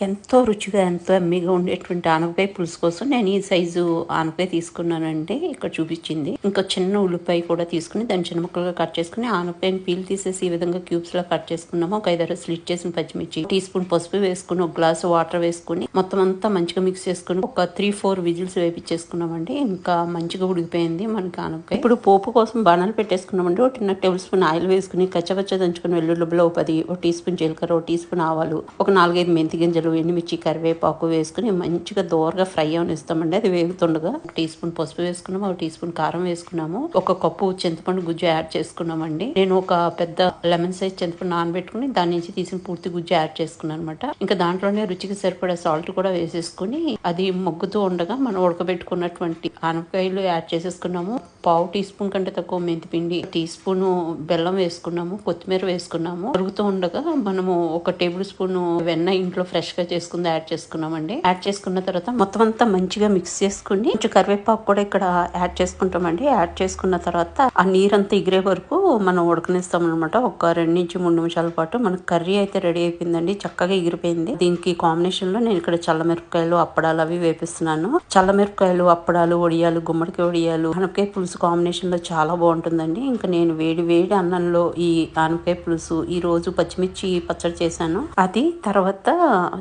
ఎంతో రుచిగా, ఎంతో యమ్మీగా ఉండేటువంటి ఆనపకాయ పులుసు కోసం నేను ఈ సైజు ఆనపకాయ తీసుకున్నానండి. ఇక్కడ చూపించింది. ఇంకా చిన్న ఉల్లిపాయ కూడా తీసుకుని దాన్ని చిన్న ముక్కలుగా కట్ చేసుకుని ఆనపకాయని పీల్ తీసేసి ఈ విధంగా క్యూబ్స్ లా కట్ చేసుకున్నాము. ఒక 5 స్లిట్ చేసిన పచ్చిమిర్చి, టీ స్పూన్ పసుపు వేసుకుని, ఒక గ్లాసు వాటర్ వేసుకుని మొత్తం అంతా మంచిగా మిక్స్ చేసుకుని ఒక 3-4 విజిల్స్ వేపించేసుకున్నామండి. ఇంకా మంచిగా ఉడికిపోయింది మనకి ఆనపకాయ. ఇప్పుడు పోపు కోసం బాణాలు పెట్టేసుకున్నామండి. ఒక 2 టేబుల్ స్పూన్ ఆయిల్ వేసుకుని కచ్చపచ్చ దంచుకుని వెల్లుల్లిలో 10, ఒక టీ స్పూన్ జీలకర్ర, ఒక టీ స్పూన్ ఆవాలు, ఒక 4-5 మెంతి గింజలు, ఎండుమిర్చి, కరివేపాకు వేసుకుని మంచిగా దోరగా ఫ్రై అవనిస్తామండి. అది వేగుతుండగా ఒక టీ స్పూన్ పసుపు వేసుకున్నాము, ఒక టీ స్పూన్ కారం వేసుకున్నాము, ఒక కప్పు చింతపండు గుజ్జు యాడ్ చేసుకున్నామండి. నేను ఒక పెద్ద లెమన్ సైజ్ చింతపండు నానబెట్టుకుని దాని నుంచి తీసిన పూర్తి గుజ్జు యాడ్ చేసుకున్నాను అనమాట. ఇంకా దాంట్లోనే రుచికి సరిపడే సాల్ట్ కూడా వేసేసుకుని అది మొగ్గుతూ ఉండగా మనం ఉడకబెట్టుకున్నటువంటి ఆనపకాయలు యాడ్ చేసేసుకున్నాము. పావు టీ స్పూన్ కంటే తక్కువ మెంతిపిండి, టీ స్పూన్ బెల్లం వేసుకున్నాము, కొత్తిమీర వేసుకున్నాము. ఉడుకుతూ ఉండగా మనము ఒక టేబుల్ స్పూన్ వెన్న ఇంట్లో ఫ్రెష్ గా చేసుకుంది యాడ్ చేసుకున్నామండి. యాడ్ చేసుకున్న తర్వాత మొత్తం అంతా మంచిగా మిక్స్ చేసుకుని కొంచెం కరివేపాకు కూడా ఇక్కడ యాడ్ చేసుకుంటామండి. యాడ్ చేసుకున్న తర్వాత ఆ నీరంతా ఎగిరే వరకు మనం ఉడకనిస్తాం అనమాట. ఒక 2-3 నిమిషాల పాటు మనకు కర్రీ అయితే రెడీ అయిపోయిందండి. చక్కగా ఎగిరిపోయింది. దీనికి కాంబినేషన్ లో నేను ఇక్కడ చల్లమిరపకాయలు, అప్పడాలు అవి వేపిస్తున్నాను. చల్లమిరపకాయలు, అప్పడాలు, వడియాలు, గుమ్మడికాయ వడియాలు, ఆనపకాయ పులుసు కాంబినేషన్ లో చాలా బాగుంటుందండి. ఇంకా నేను వేడి వేడి అన్నంలో ఈ ఆనపకాయ పులుసు ఈ రోజు పచ్చిమిర్చి పచ్చడి చేశాను. అది తర్వాత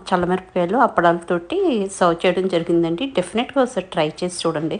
చల్లమిరపకాయలు, అప్పడాలతోటి సర్వ్ చేయడం జరిగిందండి. డెఫినెట్గా ఒకసారి ట్రై చేసి చూడండి.